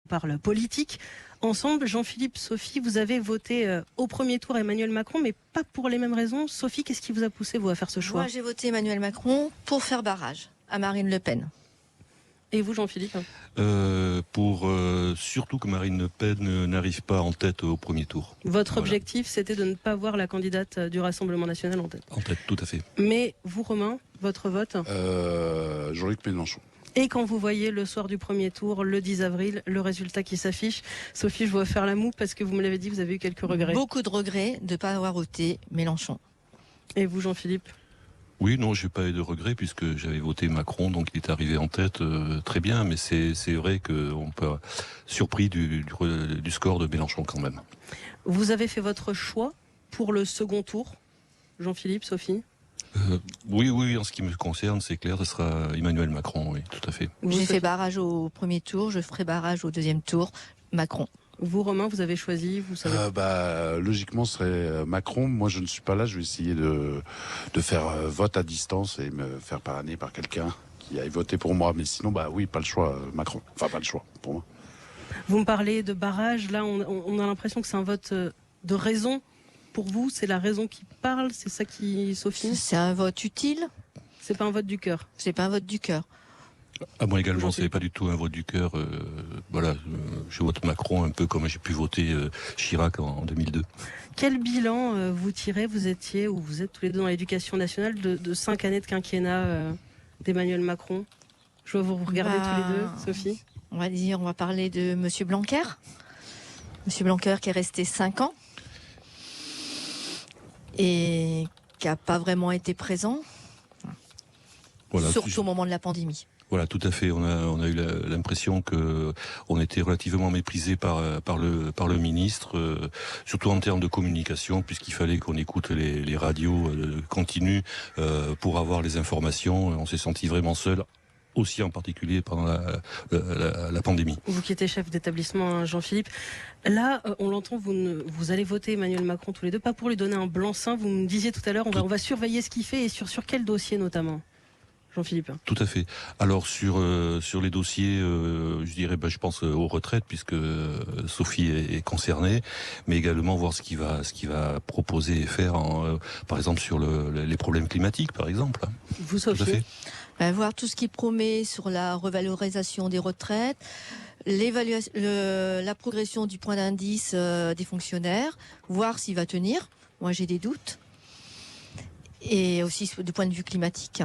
parle politique. Ensemble, Jean-Philippe, Sophie, vous avez voté au premier tour Emmanuel Macron, mais pas pour les mêmes raisons. Sophie, qu'est-ce qui vous a poussé, vous, à faire ce choix? Moi, j'ai voté Emmanuel Macron pour faire barrage à Marine Le Pen. Et vous, Jean-Philippe? Pour surtout que Marine Le Pen n'arrive pas en tête au premier tour. Votre objectif, c'était de ne pas voir la candidate du Rassemblement national en tête. En tête, tout à fait. Mais vous, Romain, votre vote? Jean-Luc Mélenchon. Et quand vous voyez le soir du premier tour, le 10 avril, le résultat qui s'affiche, Sophie, je vois faire la moue parce que vous me l'avez dit, vous avez eu quelques regrets. Beaucoup de regrets de ne pas avoir voté Mélenchon. Et vous, Jean-Philippe? Oui, non, j'ai pas eu de regrets puisque j'avais voté Macron, donc il est arrivé en tête très bien, mais c'est vrai qu'on peut être surpris du score de Mélenchon quand même. Vous avez fait votre choix pour le second tour, Jean-Philippe, Sophie? Oui, en ce qui me concerne, c'est clair, ce sera Emmanuel Macron, oui, tout à fait. J'ai fait barrage au premier tour, je ferai barrage au deuxième tour, Macron. Vous, Romain, vous avez choisi, vous savez. Logiquement, ce serait Macron. Moi, je ne suis pas là. Je vais essayer de faire vote à distance et me faire parrainer par quelqu'un qui aille voter pour moi. Mais sinon, oui, pas le choix, Macron. Enfin, pas le choix, pour moi. Vous me parlez de barrage. Là, on a l'impression que c'est un vote de raison. Pour vous, c'est la raison qui parle. C'est ça qui, Sophie? C'est un vote utile. C'est pas un vote du cœur. C'est pas un vote du cœur. Ah, moi également, c'est pas du tout un vote du cœur. Je vote Macron un peu comme j'ai pu voter Chirac en 2002. Quel bilan vous tirez? Vous étiez ou vous êtes tous les deux dans l'éducation nationale de 5 années de quinquennat d'Emmanuel Macron. Je vois vous regarder tous les deux, Sophie. On va parler de Monsieur Blanquer. Monsieur Blanquer qui est resté 5 ans et qui n'a pas vraiment été présent, surtout au moment de la pandémie. Voilà, tout à fait. On a eu l'impression que on était relativement méprisé par le ministre, surtout en termes de communication, puisqu'il fallait qu'on écoute les radios continues pour avoir les informations. On s'est senti vraiment seul, aussi en particulier pendant la pandémie. Vous qui étiez chef d'établissement, Jean-Philippe, là, on l'entend, vous allez voter Emmanuel Macron tous les deux, pas pour lui donner un blanc-seing. Vous me disiez tout à l'heure, on va surveiller ce qu'il fait et sur quel dossier notamment, Jean-Philippe? Tout à fait. Alors sur les dossiers, je dirais, je pense aux retraites puisque Sophie est concernée, mais également voir ce qu'il va proposer et faire, par exemple sur les problèmes climatiques, par exemple. Vous, Sophie? Tout à fait. Voir tout ce qu'il promet sur la revalorisation des retraites, la progression du point d'indice des fonctionnaires, voir s'il va tenir. Moi, j'ai des doutes. Et aussi du point de vue climatique.